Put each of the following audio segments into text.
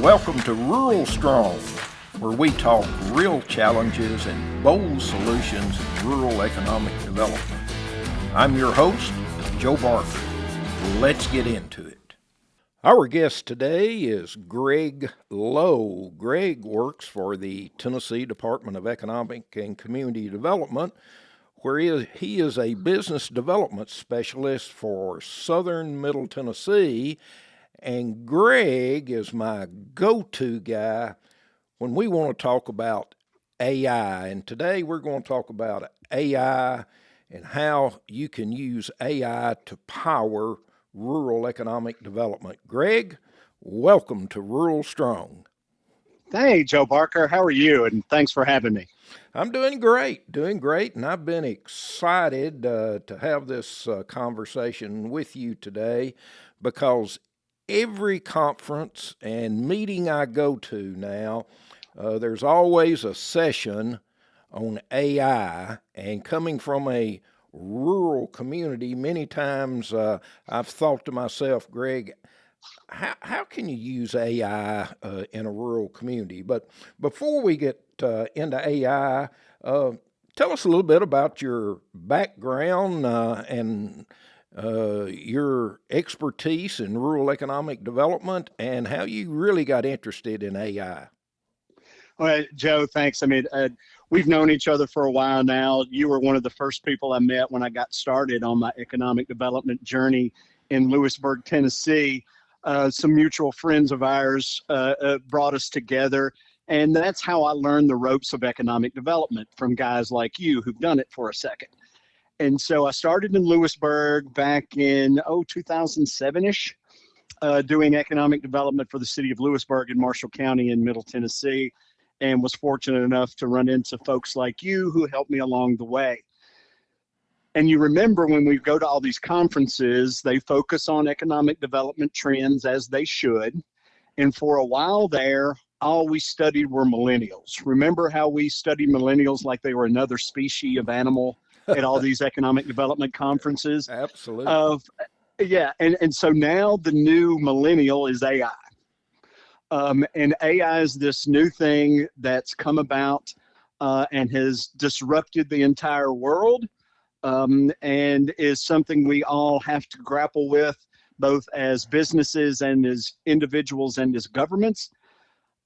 Welcome to RuralStrong, where we talk real challenges and bold solutions in rural economic development. I'm your host, Joe Barker. Let's get into it. Our guest today is Greg Lowe. Greg works for the Tennessee Department of Economic and Community Development, where he is a business development specialist for Southern Middle Tennessee. And Greg is my go-to guy when we want to talk about AI. And today we're going to talk about AI and how you can use AI to power rural economic development. Greg, welcome to RuralStrong. Hey, Joe Barker. How are you? And thanks for having me. I'm doing great. And I've been excited to have this conversation with you today because every conference and meeting I go to now, there's always a session on AI. And coming from a rural community, many times I've thought to myself, Greg, how can you use AI in a rural community? But before we get into AI, tell us a little bit about your background and your expertise in rural economic development and how you really got interested in AI. All right, Joe, thanks. We've known each other for a while now. You were one of the first people I met when I got started on my economic development journey in Lewisburg, Tennessee. Some mutual friends of ours brought us together, and that's how I learned the ropes of economic development from guys like you who've done it for a second. And so I started in Lewisburg back in 2007-ish, doing economic development for the city of Lewisburg in Marshall County in Middle Tennessee, and was fortunate enough to run into folks like you who helped me along the way. And you remember when we go to all these conferences, they focus on economic development trends as they should. And for a while there, all we studied were millennials. Remember how we studied millennials like they were another species of animal at all these economic development conferences? Absolutely. Yeah, and so now the new millennial is AI. And AI is this new thing that's come about and has disrupted the entire world. And is something we all have to grapple with, both as businesses and as individuals and as governments.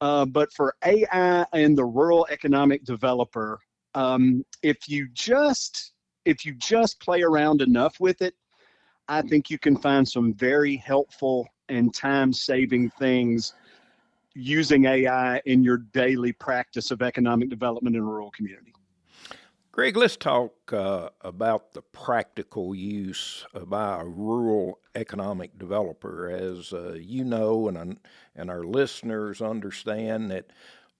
But for AI and the rural economic developer, if you just play around enough with it, I think you can find some very helpful and time-saving things using AI in your daily practice of economic development in a rural community. Greg, let's talk about the practical use by a rural economic developer. As you know, and our listeners understand that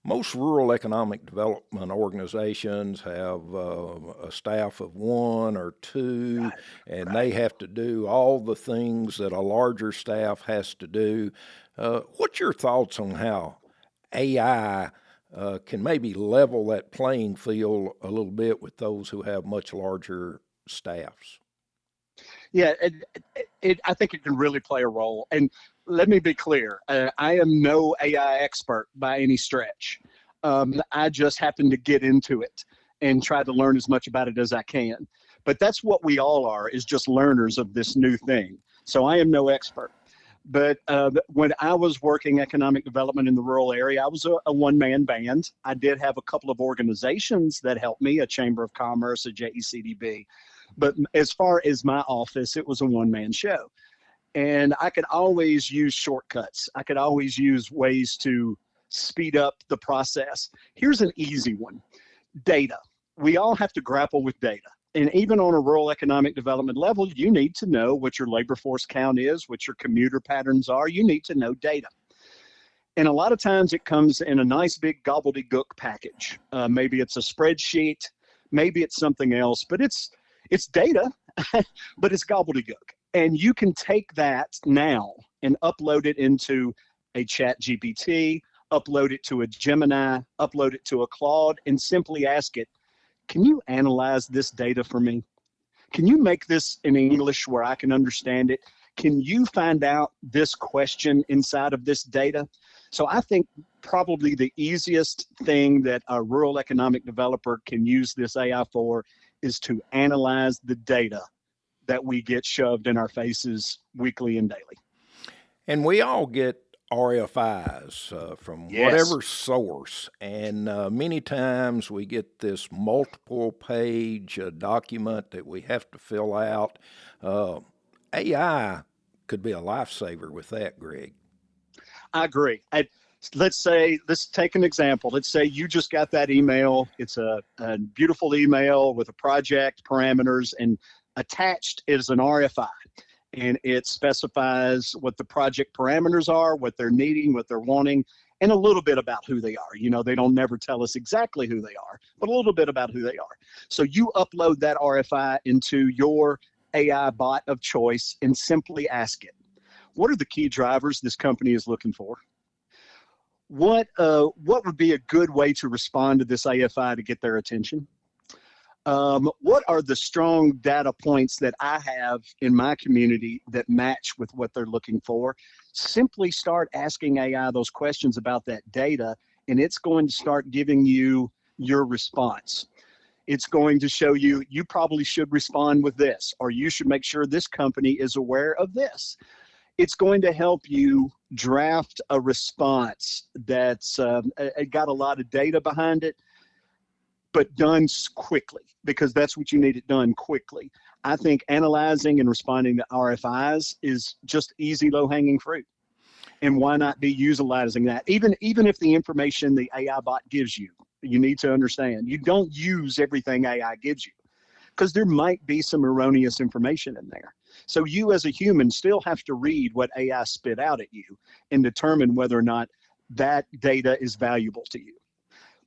most rural economic development organizations have a staff of one or two, and they have to do all the things that a larger staff has to do. What's your thoughts on how AI can maybe level that playing field a little bit with those who have much larger staffs? Yeah, I think it can really play a role. And let me be clear, I am no AI expert by any stretch. I just happen to get into it and try to learn as much about it as I can. But that's what we all are, is just learners of this new thing. So I am no expert. But when I was working economic development in the rural area, I was a one-man band. I did have a couple of organizations that helped me, a Chamber of Commerce, a JECDB. But as far as my office, it was a one-man show. And I could always use shortcuts. I could always use ways to speed up the process. Here's an easy one: data. We all have to grapple with data. And even on a rural economic development level, you need to know what your labor force count is, what your commuter patterns are. You need to know data. And a lot of times it comes in a nice big gobbledygook package. Maybe it's a spreadsheet, maybe it's something else, but it's data, but it's gobbledygook. And you can take that now and upload it into a ChatGPT, upload it to a Gemini, upload it to a Claude, and simply ask it, can you analyze this data for me? Can you make this in English where I can understand it? Can you find out this question inside of this data? So I think probably the easiest thing that a rural economic developer can use this AI for is to analyze the data that we get shoved in our faces weekly and daily. And we all get RFIs from Yes. whatever source, and many times we get this multiple page document that we have to fill out. Uh, AI could be a lifesaver with that, Greg. I agree. Let's take an example. Let's say you just got that email. It's a beautiful email with a project parameters, and attached is an RFI. And it specifies what the project parameters are, what they're needing, what they're wanting, and a little bit about who they are. You know, they don't never tell us exactly who they are, but a little bit about who they are. So you upload that RFI into your AI bot of choice and simply ask it, what are the key drivers this company is looking for? What would be a good way to respond to this AFI to get their attention? What are the strong data points that I have in my community that match with what they're looking for? Simply start asking AI those questions about that data, and it's going to start giving you your response. It's going to show you, you probably should respond with this, or you should make sure this company is aware of this. It's going to help you draft a response that's got a lot of data behind it, but done quickly, because that's what you need it done quickly. I think analyzing and responding to RFIs is just easy, low-hanging fruit. And why not be utilizing that? Even if the information the AI bot gives you, you need to understand, you don't use everything AI gives you, because there might be some erroneous information in there. So you as a human still have to read what AI spit out at you and determine whether or not that data is valuable to you.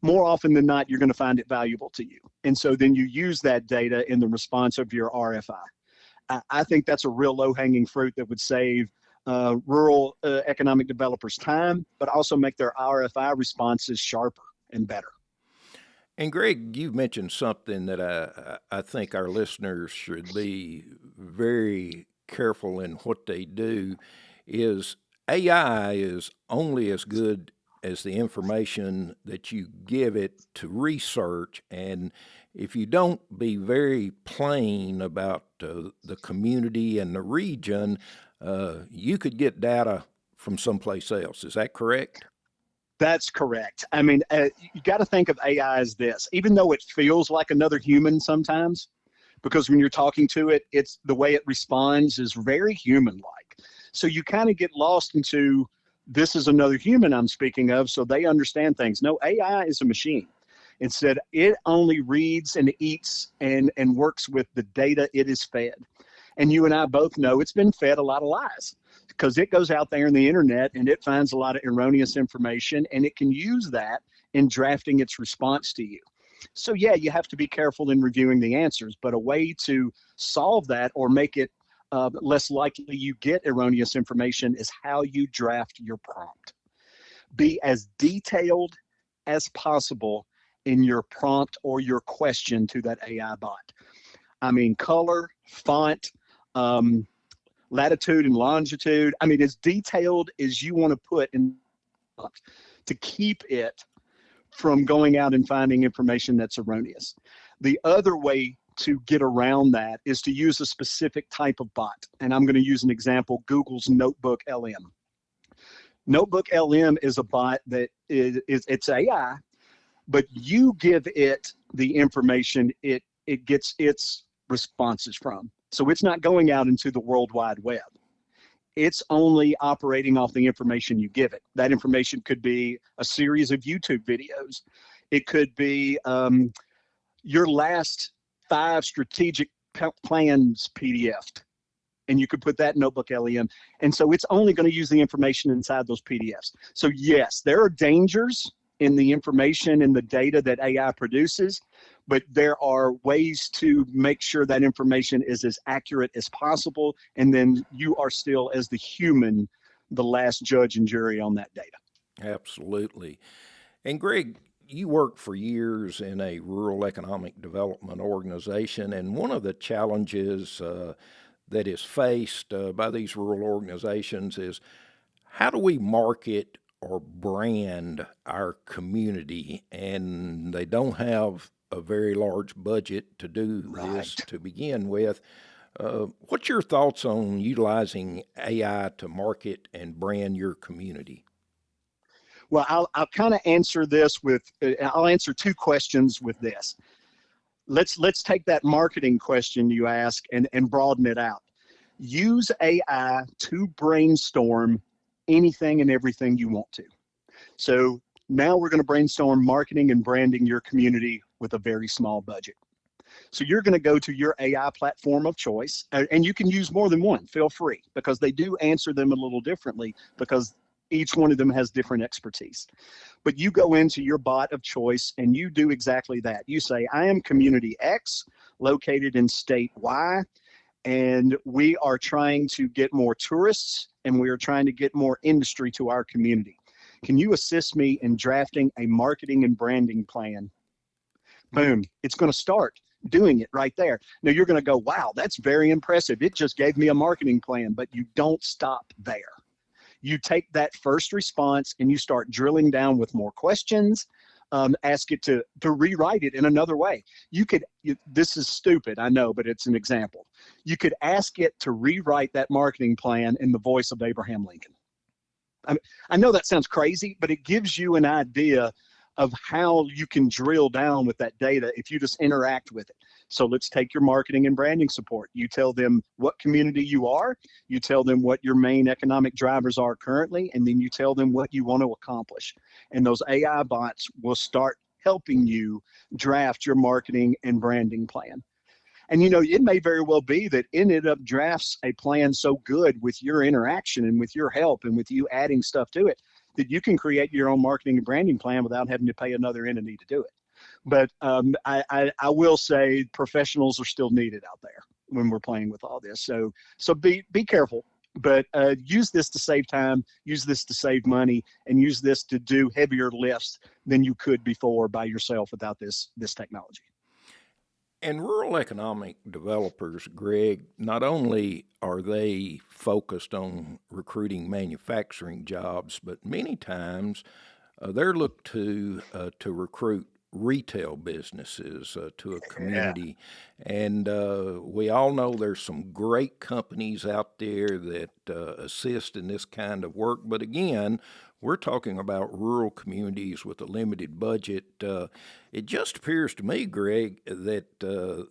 More often than not, you're going to find it valuable to you. And so then you use that data in the response of your RFI. I think that's a real low-hanging fruit that would save rural economic developers time, but also make their RFI responses sharper and better. And Greg, you've mentioned something that I think our listeners should be very careful in what they do. Is AI is only as good as the information that you give it to research, and if you don't be very plain about the community and the region, you could get data from someplace else. Is that correct? That's correct. I mean, you got to think of AI as this, even though it feels like another human sometimes, because when you're talking to it, it's the way it responds is very human-like. So you kind of get lost into, this is another human I'm speaking of, so they understand things. No, AI is a machine. Instead, it only reads and eats and works with the data it is fed. And you and I both know it's been fed a lot of lies, because it goes out there in the internet and it finds a lot of erroneous information, and it can use that in drafting its response to you. So yeah, you have to be careful in reviewing the answers, but a way to solve that or make it less likely you get erroneous information is how you draft your prompt. Be as detailed as possible in your prompt or your question to that AI bot. I mean, color, font, latitude and longitude. I mean, as detailed as you want to put in to keep it from going out and finding information that's erroneous. The other way to get around that is to use a specific type of bot. And I'm going to use an example, Google's Notebook LM. Notebook LM is a bot that it's AI, but you give it the information it gets its responses from. So it's not going out into the World Wide Web. It's only operating off the information you give it. That information could be a series of YouTube videos. It could be your last 5 strategic plans PDF, and you could put that in Notebook LM. And so it's only going to use the information inside those PDFs. So yes, there are dangers in the information and the data that AI produces, but there are ways to make sure that information is as accurate as possible, and then you are still, as the human, the last judge and jury on that data. Absolutely. And Greg, you worked for years in a rural economic development organization, and one of the challenges that is faced by these rural organizations is, how do we market or brand our community, and they don't have a very large budget to do this Right. to begin with. What's your thoughts on utilizing AI to market and brand your community? Well, I'll kind of answer this with, I'll answer two questions with this. Let's take that marketing question you ask and broaden it out. Use AI to brainstorm anything and everything you want to. So now we're going to brainstorm marketing and branding your community with a very small budget. So you're going to go to your AI platform of choice, and you can use more than one, feel free, because they do answer them a little differently because each one of them has different expertise. But you go into your bot of choice and you do exactly that. You say, I am community X located in state Y, and we are trying to get more tourists and we are trying to get more industry to our community. Can you assist me in drafting a marketing and branding plan? Boom, it's going to start doing it right there. Now you're going to go, wow, that's very impressive. It just gave me a marketing plan, but you don't stop there. You take that first response and you start drilling down with more questions. Ask it to rewrite it in another way. This is stupid, I know, but it's an example. You could ask it to rewrite that marketing plan in the voice of Abraham Lincoln. I know that sounds crazy, but it gives you an idea of how you can drill down with that data if you just interact with it. So let's take your marketing and branding support. You tell them what community you are, you tell them what your main economic drivers are currently, and then you tell them what you want to accomplish. And those AI bots will start helping you draft your marketing and branding plan. And it may very well be that it ended up drafts a plan so good with your interaction and with your help and with you adding stuff to it that you can create your own marketing and branding plan without having to pay another entity to do it. But I will say professionals are still needed out there when we're playing with all this. So be careful, but use this to save time, use this to save money, and use this to do heavier lifts than you could before by yourself without this technology. And rural economic developers, Greg, not only are they focused on recruiting manufacturing jobs, but many times they're looked to recruit retail businesses to a Yeah. community. And we all know there's some great companies out there that assist in this kind of work. But again, we're talking about rural communities with a limited budget. It just appears to me, Greg, that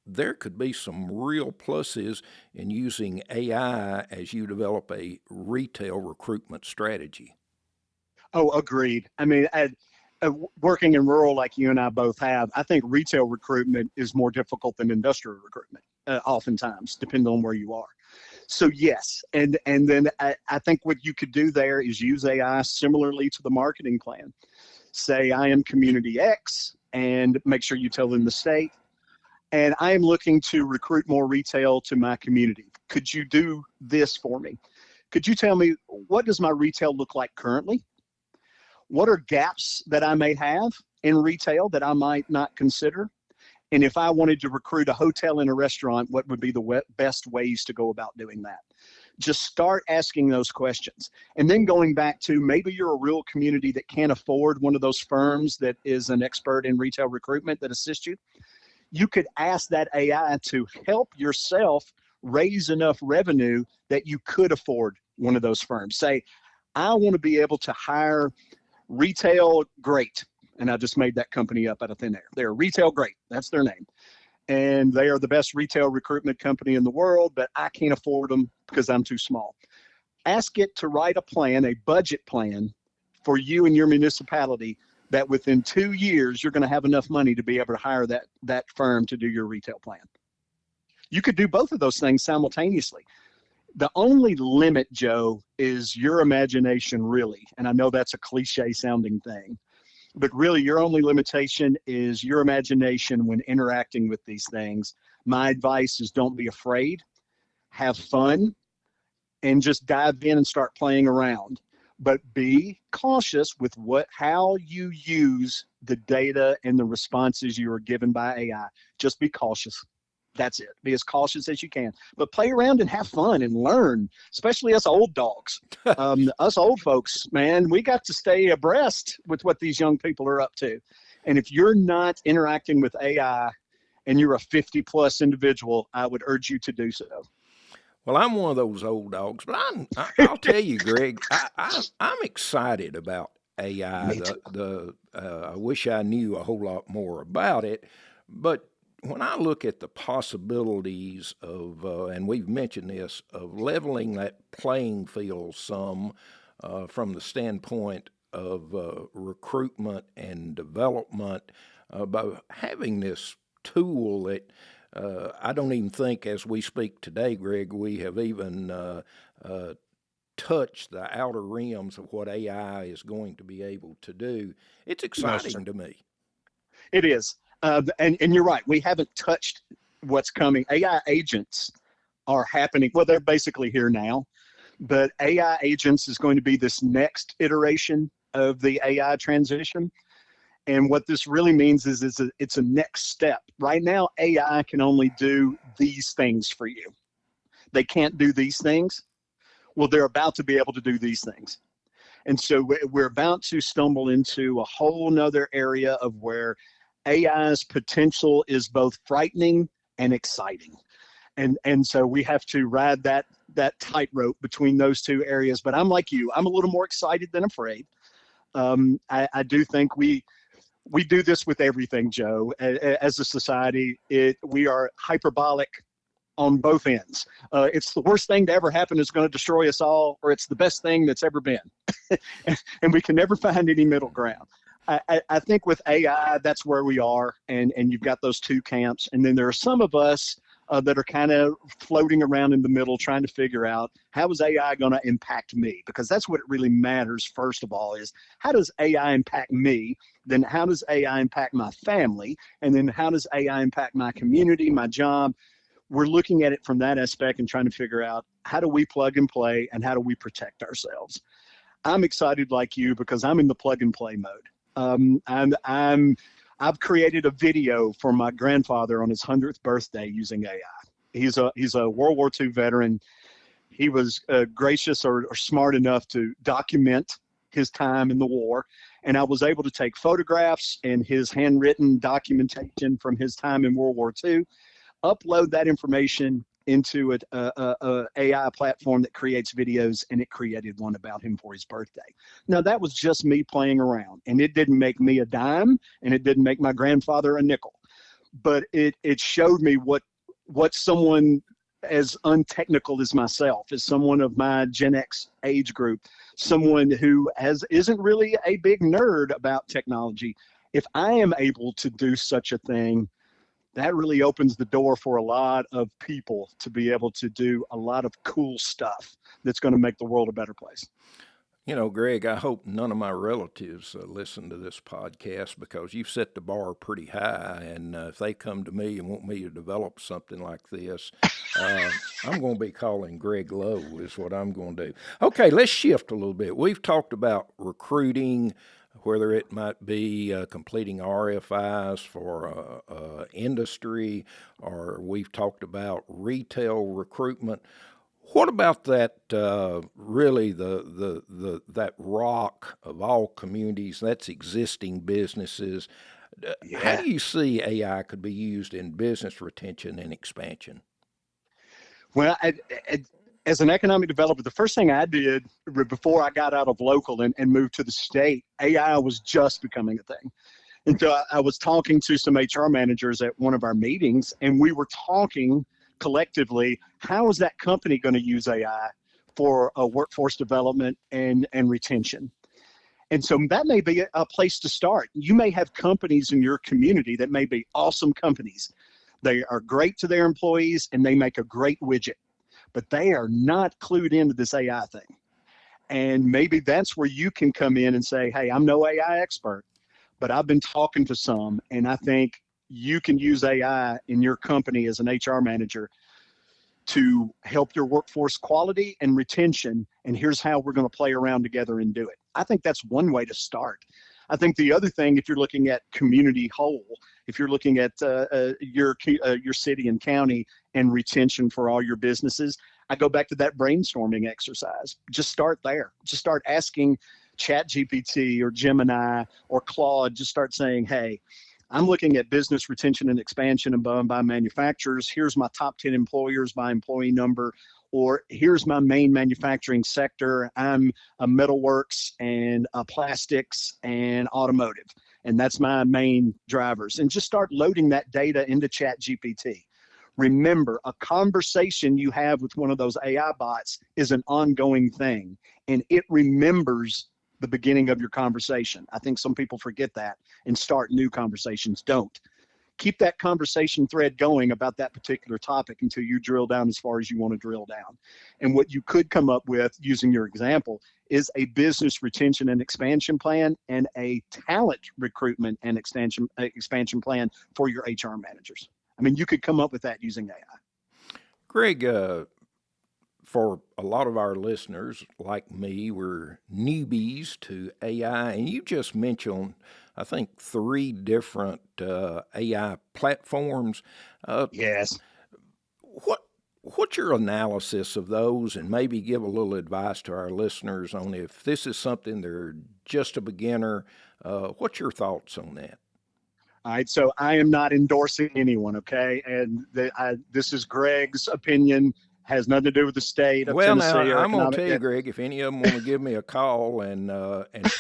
there could be some real pluses in using AI as you develop a retail recruitment strategy. Oh, agreed. I mean, working in rural like you and I both have, I think retail recruitment is more difficult than industrial recruitment, oftentimes, depending on where you are. So yes, and then I think what you could do there is use AI similarly to the marketing plan. Say I am community X, and make sure you tell them the state, and I am looking to recruit more retail to my community. Could you do this for me? Could you tell me what does my retail look like currently? What are gaps that I may have in retail that I might not consider? And if I wanted to recruit a hotel and a restaurant, what would be the best ways to go about doing that? Just start asking those questions. And then going back to maybe you're a rural community that can't afford one of those firms that is an expert in retail recruitment that assists you. You could ask that AI to help yourself raise enough revenue that you could afford one of those firms. Say, I want to be able to hire Retail Great. And I just made that company up out of thin air. They're Retail Great. That's their name. And they are the best retail recruitment company in the world, but I can't afford them because I'm too small. Ask it to write a plan, a budget plan for you and your municipality that within 2 years, you're going to have enough money to be able to hire that firm to do your retail plan. You could do both of those things simultaneously. The only limit, Joe, is your imagination, really. And I know that's a cliche sounding thing, but really your only limitation is your imagination when interacting with these things. My advice is don't be afraid, have fun, and just dive in and start playing around. But be cautious with how you use the data and the responses you are given by AI. Just be cautious. That's it. Be as cautious as you can, but play around and have fun and learn, especially us old dogs. Us old folks, man, we got to stay abreast with what these young people are up to. And if you're not interacting with AI and you're a 50-plus individual, I would urge you to do so. Well, I'm one of those old dogs, but I'll tell you, Greg, I'm excited about AI. Me too. I wish I knew a whole lot more about it, but when I look at the possibilities of, and we've mentioned this, of leveling that playing field some from the standpoint of recruitment and development, by having this tool that I don't even think, as we speak today, Greg, we have even touched the outer rims of what AI is going to be able to do. It's No, exciting sir. to me. It is. And you're right. We haven't touched what's coming. AI agents are happening. Well, they're basically here now, but AI agents is going to be this next iteration of the AI transition. And what this really means is it's a next step. Right now, AI can only do these things for you. They can't do these things. Well, they're about to be able to do these things. And so we're about to stumble into a whole nother area of where AI's potential is both frightening and exciting. And so we have to ride that tightrope between those two areas. But I'm like you, I'm a little more excited than afraid. I do think we do this with everything, Joe. As a society, we are hyperbolic on both ends. It's the worst thing to ever happen. It's going to destroy us all, or it's the best thing that's ever been. And we can never find any middle ground. I think with AI, that's where we are. And you've got those two camps. And then there are some of us that are kind of floating around in the middle, trying to figure out, how is AI going to impact me? Because that's what really matters, first of all, is how does AI impact me? Then how does AI impact my family? And then how does AI impact my community, my job? We're looking at it from that aspect and trying to figure out, how do we plug and play and how do we protect ourselves? I'm excited like you because I'm in the plug and play mode. I've created a video for my grandfather on his 100th birthday using AI. He's a World War II veteran. He was gracious or smart enough to document his time in the war. And I was able to take photographs and his handwritten documentation from his time in World War II, upload that information into a AI platform that creates videos, and it created one about him for his birthday. Now, that was just me playing around, and it didn't make me a dime, and it didn't make my grandfather a nickel. But it showed me what someone as untechnical as myself, as someone of my Gen X age group, someone who isn't really a big nerd about technology, if I am able to do such a thing, that really opens the door for a lot of people to be able to do a lot of cool stuff that's going to make the world a better place. You know, Greg, I hope none of my relatives listen to this podcast, because you've set the bar pretty high. And if they come to me and want me to develop something like this, I'm going to be calling Greg Lowe is what I'm going to do. Okay, let's shift a little bit. We've talked about recruiting, whether it might be completing RFIs for industry, or we've talked about retail recruitment. What about that? Really, that rock of all communities, that's existing businesses. How do you see AI could be used in business retention and expansion? Well, as an economic developer, the first thing I did before I got out of local and moved to the state, AI was just becoming a thing. And so I was talking to some HR managers at one of our meetings, and we were talking collectively, how is that company going to use AI for workforce development and retention? And so that may be a place to start. You may have companies in your community that may be awesome companies. They are great to their employees and they make a great widget, but they are not clued into this AI thing. And maybe that's where you can come in and say, hey, I'm no AI expert, but I've been talking to some, and I think you can use AI in your company as an HR manager to help your workforce quality and retention. And here's how we're going to play around together and do it. I think that's one way to start. I think the other thing, if you're looking at community whole, if you're looking at your city and county and retention for all your businesses, I go back to that brainstorming exercise. Just start there. Just start asking ChatGPT or Gemini or Claude. Just start saying, hey, I'm looking at business retention and expansion and by manufacturers. Here's my top 10 employers by employee number, or here's my main manufacturing sector. I'm a metalworks and plastics and automotive, and that's my main drivers. And just start loading that data into ChatGPT. Remember, a conversation you have with one of those AI bots is an ongoing thing, and it remembers the beginning of your conversation. I think some people forget that and start new conversations. Don't. Keep that conversation thread going about that particular topic until you drill down as far as you want to drill down. And what you could come up with, using your example, is a business retention and expansion plan and a talent recruitment and expansion plan for your HR managers. I mean, you could come up with that using AI. Greg, for a lot of our listeners, like me, we're newbies to AI, and you just mentioned, I think, 3 different AI platforms. Yes. What's your analysis of those, and maybe give a little advice to our listeners on if this is something they're just a beginner? What's your thoughts on that? All right, so I am not endorsing anyone, okay? And this is Greg's opinion, has nothing to do with the state of Tennessee. Well, now, I'm going to tell you, Greg, if any of them want to give me a call and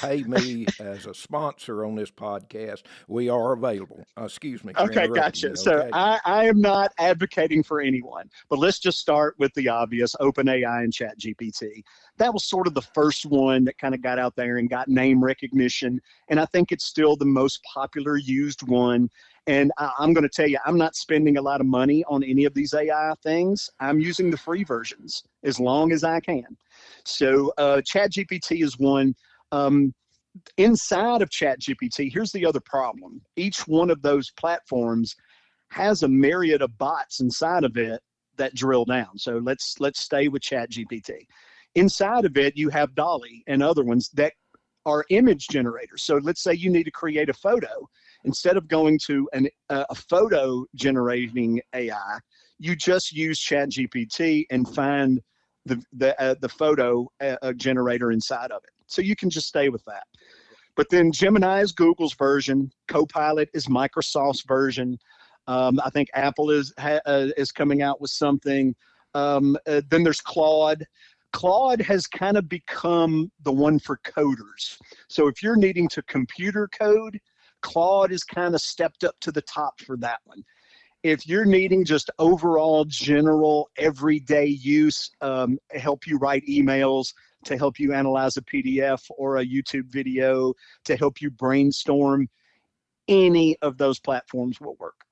pay me as a sponsor on this podcast, we are available. Excuse me. Okay, gotcha. So I am not advocating for anyone, but let's just start with the obvious, OpenAI and ChatGPT. That was sort of the first one that kind of got out there and got name recognition, and I think it's still the most popular used one. And I'm going to tell you, I'm not spending a lot of money on any of these AI things. I'm using the free versions as long as I can. So ChatGPT is one. Inside of ChatGPT, here's the other problem. Each one of those platforms has a myriad of bots inside of it that drill down. So let's stay with ChatGPT. Inside of it, you have Dolly and other ones that are image generators. So let's say you need to create a photo. Instead of going to a photo generating AI, you just use ChatGPT and find the photo generator inside of it. So you can just stay with that. But then Gemini is Google's version. Copilot is Microsoft's version. I think Apple is coming out with something. Then there's Claude. Claude has kind of become the one for coders. So if you're needing to computer code, Claude is kind of stepped up to the top for that one. If you're needing just overall general everyday use, help you write emails, to help you analyze a PDF or a YouTube video, to help you brainstorm, any of those platforms will work.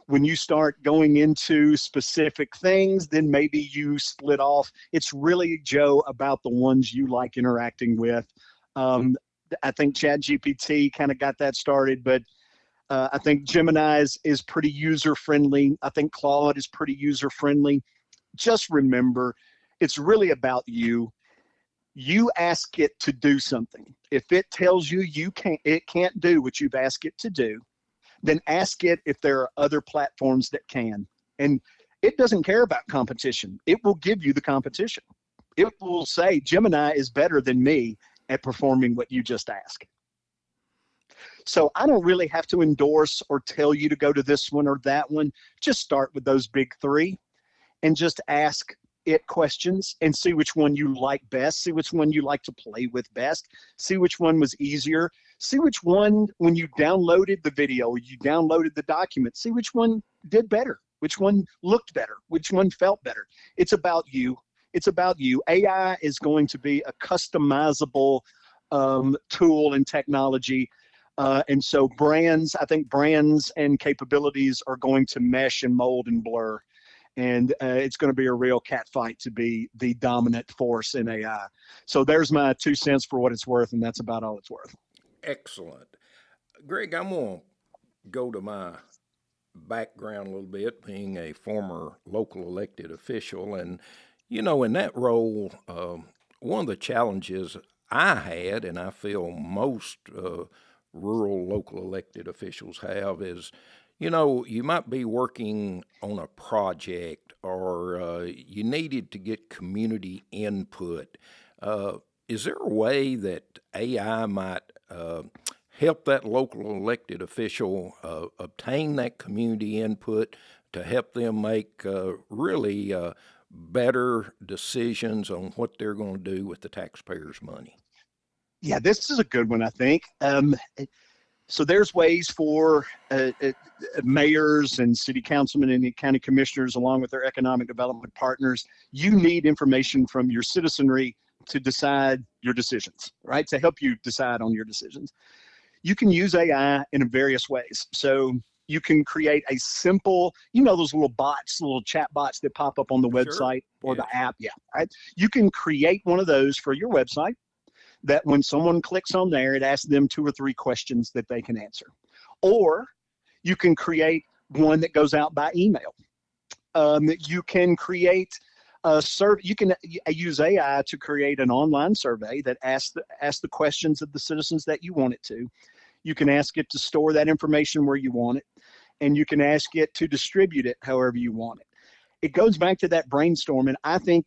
When you start going into specific things, then maybe you split off. It's really, Joe, about the ones you like interacting with. I think ChatGPT kind of got that started, but I think Gemini is pretty user-friendly. I think Claude is pretty user-friendly. Just remember, it's really about you. You ask it to do something. If it tells you it can't do what you've asked it to do, then ask it if there are other platforms that can. And it doesn't care about competition. It will give you the competition. It will say, Gemini is better than me at performing what you just asked. So I don't really have to endorse or tell you to go to this one or that one. Just start with those big 3 and just ask it questions and see which one you like best, see which one you like to play with best, see which one was easier, see which one, when you downloaded the video or you downloaded the document, see which one did better, which one looked better, which one felt better. It's about you. It's about you. AI is going to be a customizable tool and technology. And so I think brands and capabilities are going to mesh and mold and blur. And it's going to be a real cat fight to be the dominant force in AI. So there's my 2 cents for what it's worth, and that's about all it's worth. Excellent. Greg, I'm going to go to my background a little bit, being a former local elected official. And, in that role, one of the challenges I had, and I feel most rural local elected officials have, is you might be working on a project or you needed to get community input. Uh, is there a way that AI might help that local elected official obtain that community input to help them make really better decisions on what they're going to do with the taxpayers' money? Yeah, this is a good one, I think. So there's ways for mayors and city councilmen and county commissioners, along with their economic development partners. You need information from your citizenry to decide your decisions, right? To help you decide on your decisions. You can use AI in various ways. So you can create a simple, those little bots, little chat bots that pop up on the Sure. website or Yes. the app. Yeah, right. You can create one of those for your website that when someone clicks on there, it asks them 2 or 3 questions that they can answer. Or you can create one that goes out by email. You can create a survey. You can use AI to create an online survey that asks the questions of the citizens that you want it to. You can ask it to store that information where you want it, and you can ask it to distribute it however you want it. It goes back to that brainstorming. I think,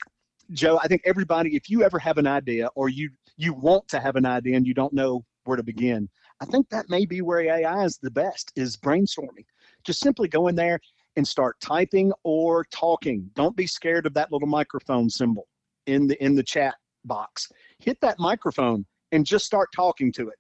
Joe, everybody, if you ever have an idea or you want to have an idea and you don't know where to begin, I think that may be where AI is the best, is brainstorming. Just simply go in there and start typing or talking. Don't be scared of that little microphone symbol in the chat box. Hit that microphone and just start talking to it,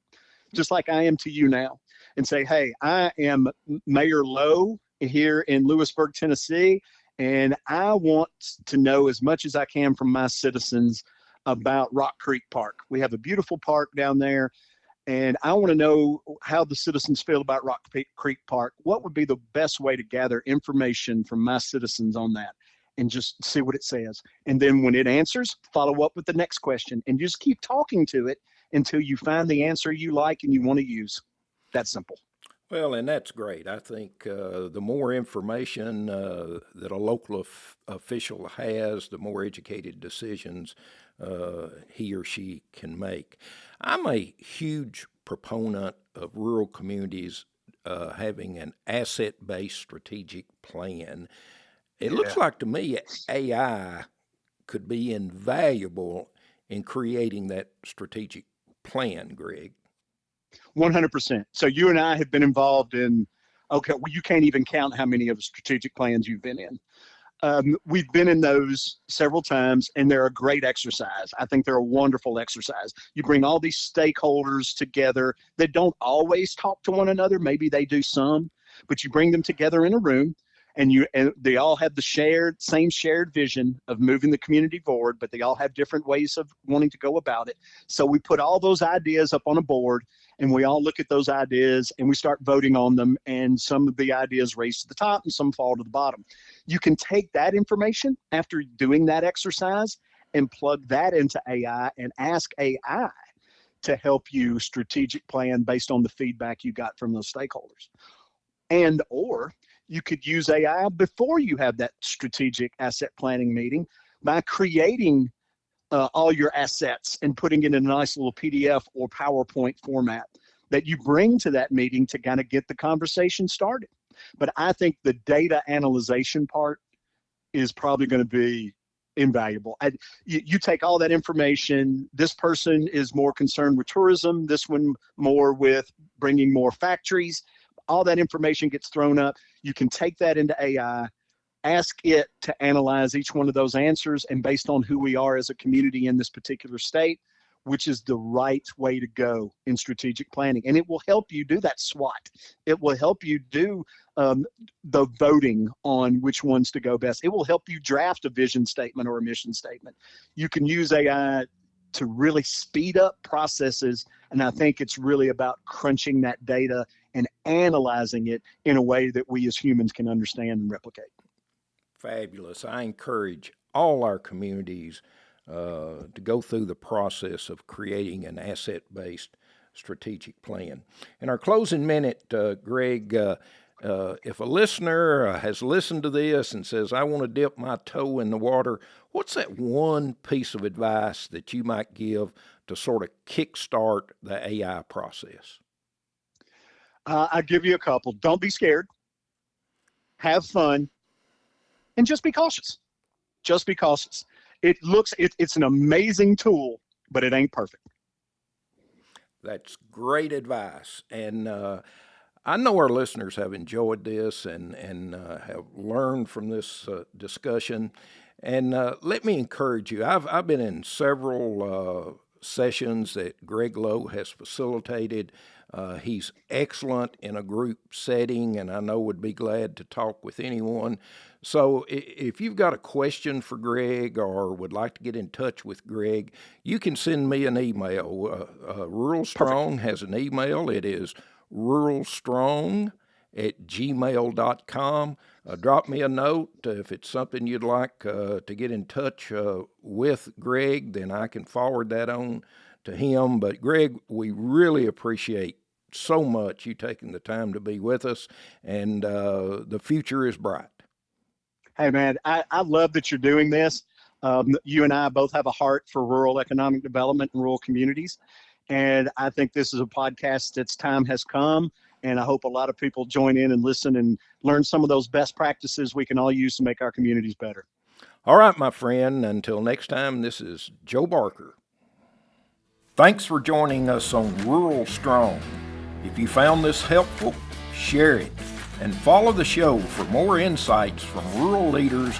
just like I am to you now, and say, hey, I am Mayor Lowe here in Lewisburg, Tennessee, and I want to know as much as I can from my citizens about Rock Creek Park. We have a beautiful park down there, and I want to know how the citizens feel about Rock Creek Park. What would be the best way to gather information from my citizens on that? And just see what it says. And then when it answers, follow up with the next question, and just keep talking to it until you find the answer you like and you want to use. That's simple. Well, and that's great. I think the more information that a local official has, the more educated decisions he or she can make. I'm a huge proponent of rural communities having an asset based strategic plan. It looks Yeah. like to me AI could be invaluable in creating that strategic plan, Greg. 100%. So you and I have been involved in, okay, well, you can't even count how many of the strategic plans you've been in. We've been in those several times, and they're a great exercise. I think they're a wonderful exercise. You bring all these stakeholders together that don't always talk to one another. Maybe they do some, but you bring them together in a room, and they all have the same shared vision of moving the community forward, but they all have different ways of wanting to go about it. So we put all those ideas up on a board, and we all look at those ideas and we start voting on them, and some of the ideas raise to the top and some fall to the bottom. You can take that information after doing that exercise and plug that into AI and ask AI to help you strategic plan based on the feedback you got from those stakeholders. And or you could use AI before you have that strategic asset planning meeting by creating all your assets and putting it in a nice little PDF or PowerPoint format that you bring to that meeting to kind of get the conversation started. But I think the data analyzation part is probably going to be invaluable. You take all that information. This person is more concerned with tourism, this one more with bringing more factories. All that information gets thrown up. You can take that into AI, ask it to analyze each one of those answers, and based on who we are as a community in this particular state, which is the right way to go in strategic planning. And it will help you do that SWOT. It will help you do the voting on which ones to go best. It will help you draft a vision statement or a mission statement. You can use AI to really speed up processes, and I think it's really about crunching that data and analyzing it in a way that we as humans can understand and replicate. Fabulous. I encourage all our communities to go through the process of creating an asset based strategic plan. In our closing minute, Greg, if a listener has listened to this and says, I want to dip my toe in the water, what's that one piece of advice that you might give to sort of kickstart the AI process? I'll give you a couple. Don't be scared. Have fun. And just be cautious. Just be cautious. It's an amazing tool, but it ain't perfect. That's great advice. And I know our listeners have enjoyed this and have learned from this discussion. And let me encourage you. I've been in several sessions that Greg Lowe has facilitated. He's excellent in a group setting, and I know would be glad to talk with anyone. So if you've got a question for Greg or would like to get in touch with Greg, you can send me an email. RuralStrong has an email. It is ruralstrong@gmail.com. Drop me a note. If it's something you'd like to get in touch with Greg, then I can forward that on to him. But Greg, we really appreciate so much you taking the time to be with us, and the future is bright. Hey, man, I love that you're doing this. You and I both have a heart for rural economic development and rural communities. And I think this is a podcast that's time has come. And I hope a lot of people join in and listen and learn some of those best practices we can all use to make our communities better. All right, my friend, until next time, this is Joe Barker. Thanks for joining us on Rural Strong. If you found this helpful, share it and follow the show for more insights from rural leaders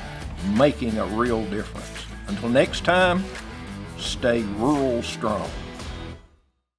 making a real difference. Until next time, stay rural strong.